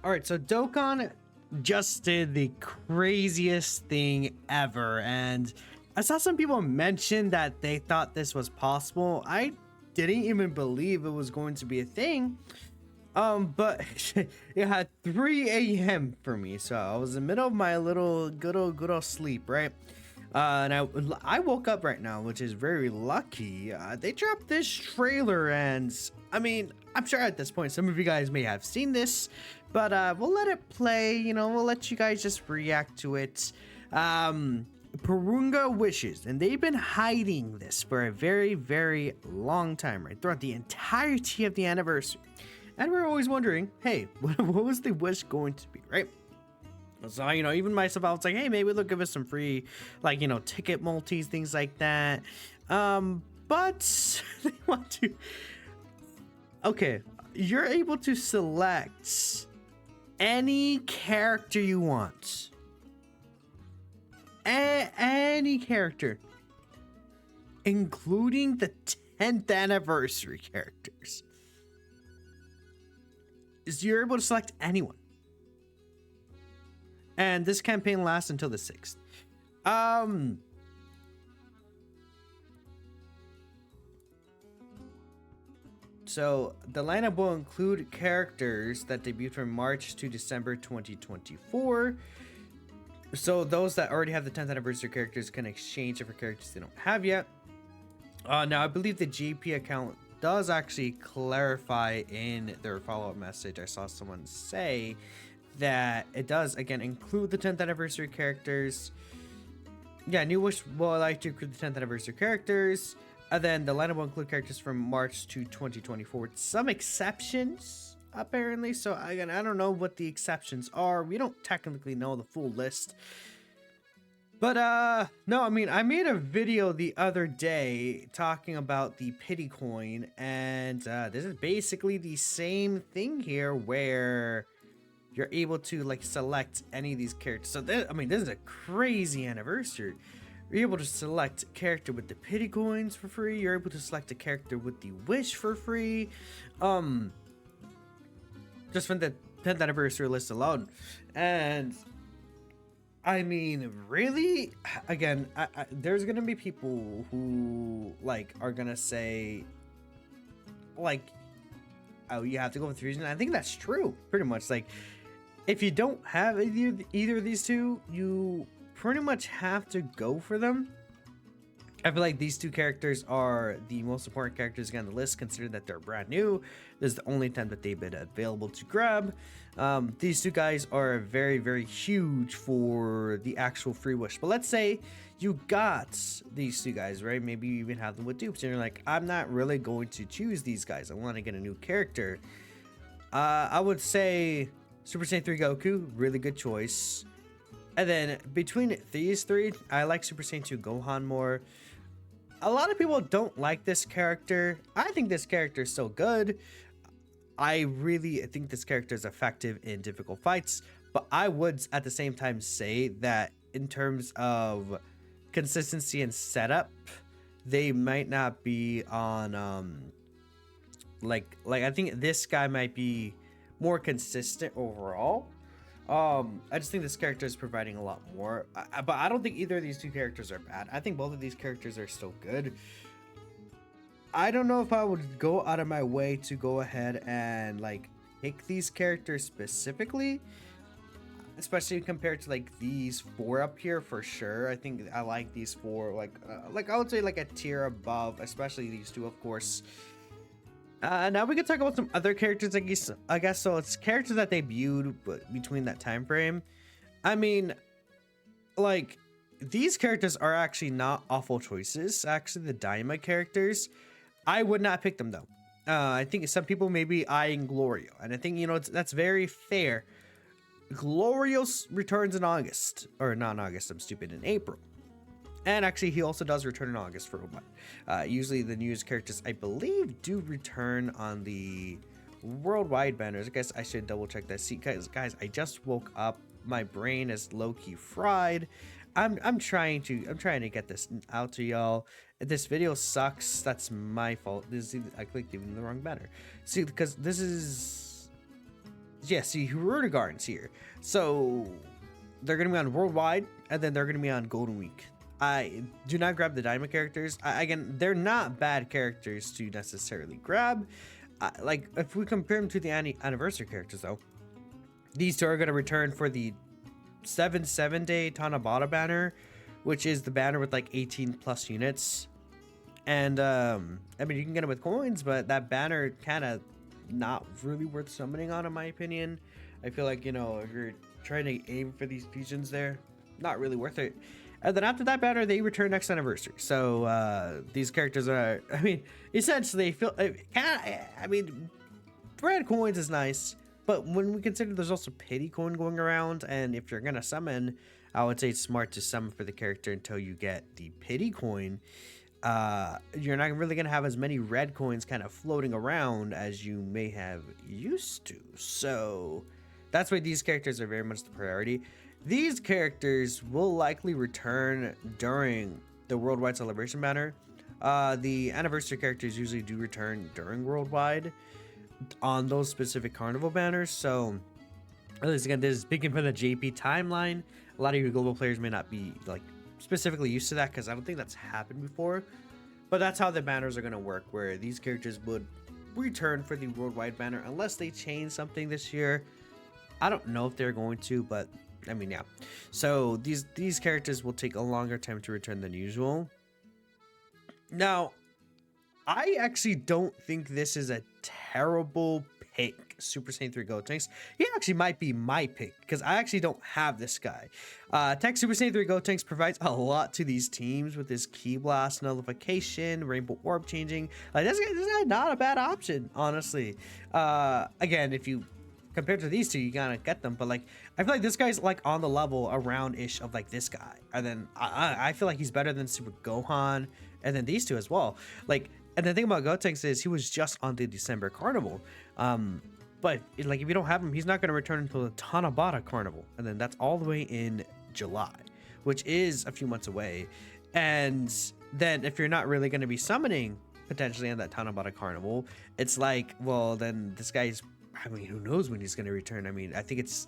All right, so Dokkan just did the craziest thing ever, and I saw some people mention that they thought this was possible. I didn't even believe it was going to be a thing. But it had 3 a.m. for me, so I was in the middle of my little good old sleep, right? And I woke up right now, which is very lucky. They dropped this trailer, and I mean, I'm sure at this point some of you guys may have seen this, but we'll let it play. You know, we'll let you guys just react to it. Purunga Wishes, and they've been hiding this for a very long time, right? Throughout the entirety of the anniversary. And we're always wondering, hey, what was the wish going to be, right? So, you know, even myself, I was like, hey, maybe they'll give us some free, like, you know, ticket multis, things like that. But they want to... Okay, you're able to select any character you want. Any character. Including the 10th anniversary characters. So you're able to select anyone. And this campaign lasts until the 6th. So the lineup will include characters that debut from March to December 2024. So those that already have the 10th anniversary characters can exchange it for characters they don't have yet. Now I believe the GP account does actually clarify in their follow-up message. I saw someone say that it does again include the 10th anniversary characters. Yeah, New Wish will allow you to include the 10th anniversary characters, and then the lineup will include characters from March to 2024 with some exceptions apparently. So again, I don't know what the exceptions are. We don't technically know the full list. But no, I mean, I made a video the other day talking about the pity coin, and this is basically the same thing here where you're able to like select any of these characters. So I mean, this is a crazy anniversary. You're able to select a character with the pity coins for free. You're able to select a character with the wish for free. Just from the 10th anniversary list alone. And I mean, really? Again, there's gonna be people who like are gonna say, like, oh, you have to go with Fusion. I think that's true, pretty much. Like, if you don't have either of these two, you pretty much have to go for them. I feel like these two characters are the most important characters on the list, considering that they're brand new. This is the only time that they've been available to grab. These two guys are very huge for the actual free wish. But let's say you got these two guys, right? Maybe you even have them with dupes, and you're like, I'm not really going to choose these guys. I want to get a new character. I would say Super Saiyan 3 Goku, really good choice. And then between these three, I like Super Saiyan 2 Gohan more. A lot of people don't like this character. I think this character is so good. I really think this character is effective in difficult fights, but I would at the same time say that in terms of consistency and setup, they might not be on like I think this guy might be more consistent overall. I just think this character is providing a lot more, but I don't think either of these two characters are bad. I think both of these characters are still good. I don't know if I would go out of my way to go ahead and like pick these characters specifically, especially compared to like these four up here for sure. I think I like these four like I would say like a tier above, especially these two, of course. Now we can talk about some other characters, I guess. So it's characters that debuted between that time frame. I mean, like, these characters are actually not awful choices. Actually, the Daima characters, I would not pick them though. I think some people may be eyeing Glorio, and I think, you know, that's very fair. Glorios returns in August, or not in August, I'm stupid, in April. And actually, he also does return in August for a while. Usually the newest characters, I believe, do return on the worldwide banners. I guess I should double check that. See, guys, I just woke up. My brain is low-key fried. I'm trying to get this out to y'all. If this video sucks, that's my fault. I clicked even the wrong banner. See, because this is yeah, see, Gardens here. So they're gonna be on Worldwide, and then they're gonna be on Golden Week. I do not grab the diamond characters. Again, they're not bad characters to necessarily grab. Like if we compare them to the anniversary characters, though, these two are gonna return for the 7-day Tanabata banner, which is the banner with like 18 plus units. And I mean, you can get them with coins, but that banner kind of not really worth summoning on, in my opinion. I feel like, you know, if you're trying to aim for these fusions there, not really worth it. And then after that banner, they return next anniversary. So these characters are, I mean, essentially, I mean, brand coins is nice, but when we consider there's also pity coin going around, and if you're gonna summon, I would say it's smart to summon for the character until you get the pity coin. You're not really gonna have as many red coins kind of floating around as you may have used to. So that's why these characters are very much the priority. These characters will likely return during the Worldwide Celebration banner. The anniversary characters usually do return during Worldwide on those specific carnival banners. So at least again, this is speaking from the JP timeline. A lot of your global players may not be like specifically used to that because I don't think that's happened before. But that's how the banners are going to work, where these characters would return for the Worldwide banner unless they change something this year. I don't know if they're going to, but I mean, yeah. So these characters will take a longer time to return than usual. Now, I actually don't think this is a terrible pick, Super Saiyan 3 Gotenks. He actually might be my pick because I actually don't have this guy. Tech Super Saiyan 3 Gotenks provides a lot to these teams with his Ki Blast nullification, Rainbow Orb changing. Like this guy not a bad option, honestly. Again, if you compared to these two, you gotta get them, but like I feel like this guy's like on the level around ish of like this guy, and then I feel like he's better than Super Gohan, and then these two as well. Like, and the thing about Gotenks is he was just on the December Carnival, but like if you don't have him, he's not gonna return until the Tanabata Carnival, and then that's all the way in July, which is a few months away. And then if you're not really gonna be summoning potentially on that Tanabata Carnival, it's like, well, then this guy's, I mean, who knows when he's going to return? I mean, I think it's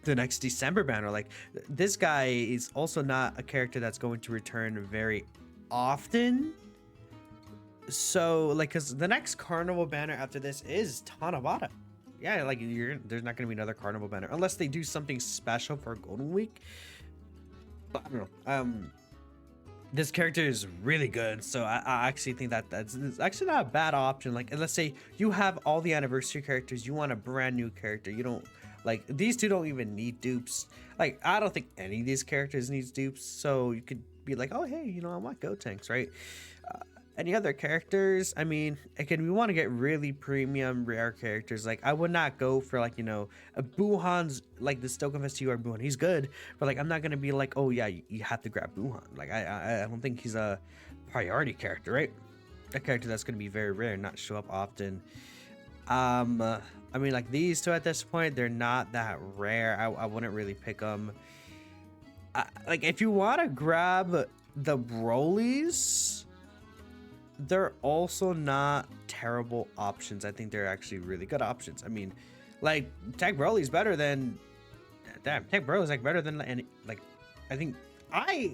the next December banner. Like, this guy is also not a character that's going to return very often. So, like, because the next Carnival banner after this is Tanabata. Yeah, like, there's not going to be another Carnival banner unless they do something special for Golden Week. But I don't know. This character is really good, so I actually think that's actually not a bad option. Like, let's say you have all the anniversary characters, you want a brand new character. You don't, like, these two don't even need dupes. Like, I don't think any of these characters needs dupes, so you could be like, oh, hey, you know, I want Gotenks, right? Any other characters? I mean, again, we want to get really premium rare characters. Like, I would not go for, like, you know, a Buhan's, like the Dokkan Festival Buhan. He's good, but like I'm not gonna be like, oh yeah, you have to grab Buhan. Like I don't think he's a priority character, right? A character that's gonna be very rare, not show up often. I mean, like these two at this point, they're not that rare. I wouldn't really pick them. Like if you want to grab the Brolys, they're also not terrible options. I think they're actually really good options. I mean, like Tech Broly's better than, damn, Tech Broly's like better than any, like I think I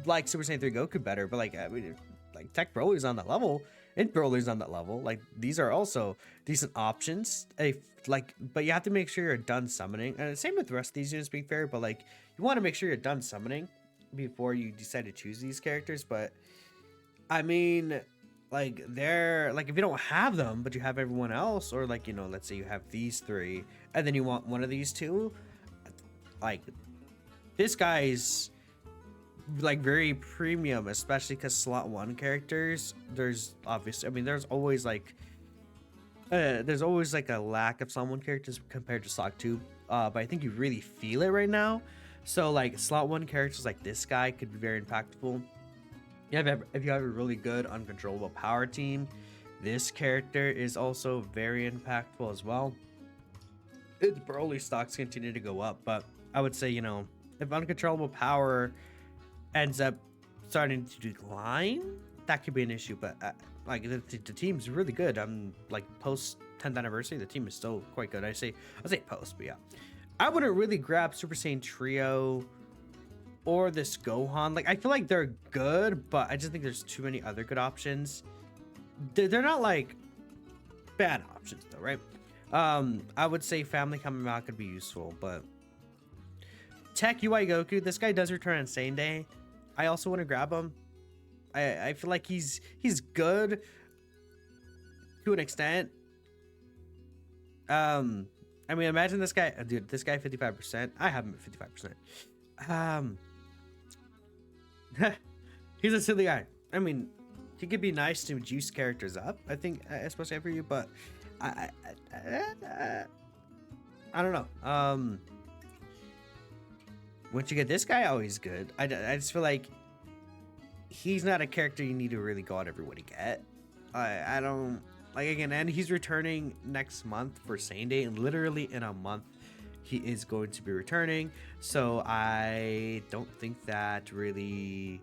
like Super Saiyan 3 Goku better, but like I mean, like Tech Broly's on that level, and Broly's on that level. Like these are also decent options. Like, but you have to make sure you're done summoning, and same with the rest of these units, being fair. But like you want to make sure you're done summoning before you decide to choose these characters. But I mean, like they're like if you don't have them, but you have everyone else, or like, you know, let's say you have these three, and then you want one of these two, like this guy's like very premium, especially because slot 1 characters, there's obviously, I mean, there's always like a lack of slot 1 characters compared to slot 2, but I think you really feel it right now. So like slot 1 characters like this guy could be very impactful. If you have a really good uncontrollable power team, this character is also very impactful as well. Its Broly stocks continue to go up, but I would say, you know, if uncontrollable power ends up starting to decline, that could be an issue, but like the team's really good. Like post 10th anniversary, the team is still quite good. I say post, but yeah, I wouldn't really grab Super Saiyan Trio or this Gohan. Like I feel like they're good, but I just think there's too many other good options. They're not like bad options though, right? I would say Family Kamehameha could be useful, but Tech UI Goku, this guy does return on Saiyan Day. I also want to grab him. I feel like he's good to an extent. I mean, imagine this guy, dude. This guy 55%. I have him at 55%. He's a silly guy. I mean, he could be nice to juice characters up. I think, especially for you, but I don't know. Once you get this guy, always good. I just feel like he's not a character you need to really go out everywhere to get. I don't like, again, and he's returning next month for Saiyan Day, and literally in a month he is going to be returning. So I don't think that really,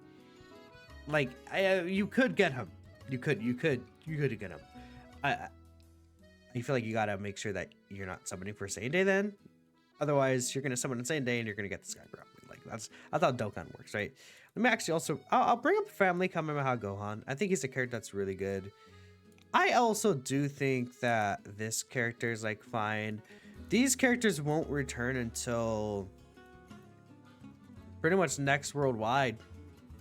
like, you could get him. You could get him. I feel like you gotta make sure that you're not summoning for Saiyan Day then. Otherwise, you're gonna summon on Saiyan Day and you're gonna get this guy probably. Like that's how Dokkan works, right? Let me actually also, I'll bring up Family Kamehameha Gohan. I think he's a character that's really good. I also do think that this character is like fine. These characters won't return until pretty much next worldwide,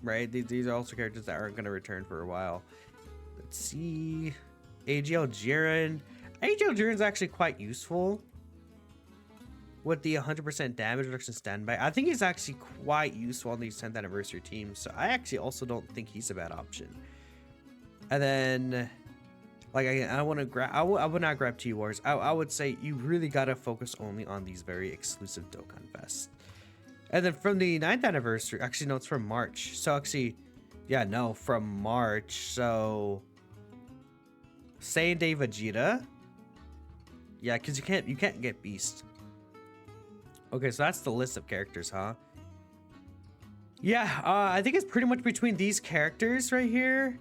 right? These are also characters that aren't gonna return for a while. Let's see, AGL Jiren. AGL Jiren's actually quite useful with the 100% damage reduction standby. I think he's actually quite useful on these 10th anniversary teams, so I actually also don't think he's a bad option. And then, like, I want to grab, I would not grab T-Wars. I would say you really gotta focus only on these very exclusive Dokkan Fest. And then from the 9th anniversary, actually no, it's from March. So actually, yeah, no, from March. So Saiyan Day Vegeta. Yeah, because you can't get Beast. Okay, so that's the list of characters, huh? Yeah, I think it's pretty much between these characters right here.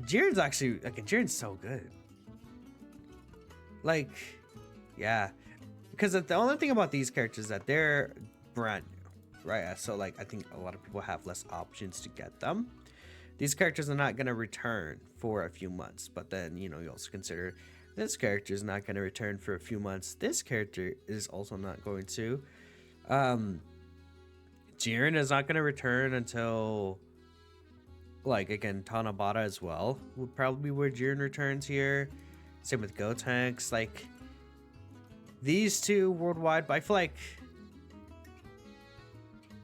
Jiren's actually, like, Jiren's so good. Like, yeah. Because the only thing about these characters is that they're brand new, right? So, like, I think a lot of people have less options to get them. These characters are not going to return for a few months, but then, you know, you also consider this character is not going to return for a few months. This character is also not going to. Jiren is not going to return until, like, again, Tanabata as well would probably be where Jiren returns here. Same with Gotenks. Like, these two worldwide, but I feel like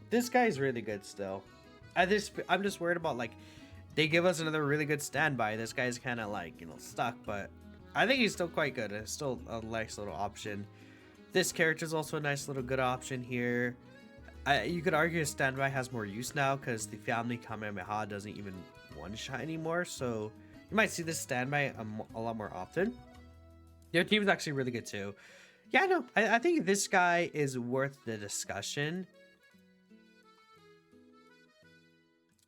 this guy's really good still. I'm just worried about, like, they give us another really good standby. This guy's kind of, like, you know, stuck, but I think he's still quite good. It's still a nice little option. This character is also a nice little good option here. You could argue his standby has more use now because the Family Kamehameha doesn't even one-shot anymore. So you might see this standby a lot more often. Their team is actually really good too. Yeah, no, I think this guy is worth the discussion.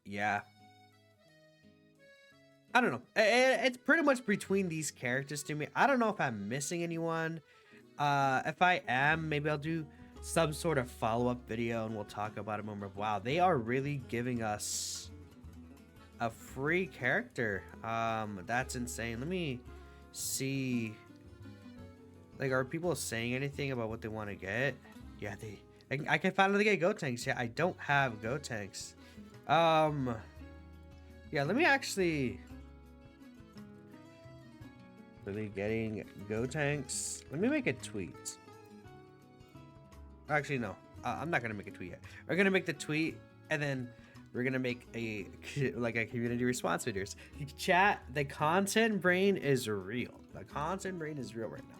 Yeah. I don't know. It's pretty much between these characters to me. I don't know if I'm missing anyone. If I am, maybe I'll do some sort of follow-up video and we'll talk about it more. Wow, they are really giving us a free character. That's insane. Let me see. Like, are people saying anything about what they want to get? Yeah, I can finally get Gotenks. Yeah, I don't have Gotenks. Yeah, let me actually. Really getting Gotenks. Let me make a tweet. Actually, no. I'm not gonna make a tweet yet. We're gonna make the tweet, and then we're gonna make a community response videos. Chat. The content brain is real. The content brain is real right now.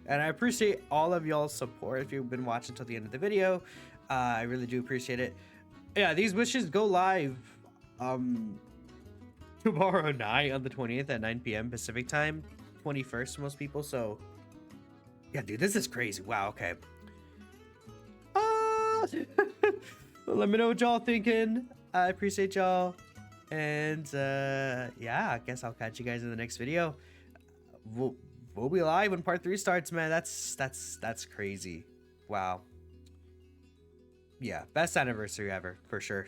And I appreciate all of y'all's support. If you've been watching till the end of the video, I really do appreciate it. Yeah, these wishes go live tomorrow night on the 20th at 9 p.m. Pacific time, 21st for most people. So yeah, dude, this is crazy. Wow. Okay. Let me know what y'all thinking. I appreciate y'all. And yeah, I guess I'll catch you guys in the next video. We'll, we'll be live when part 3 starts, man. That's crazy. Wow. Yeah, best anniversary ever, for sure.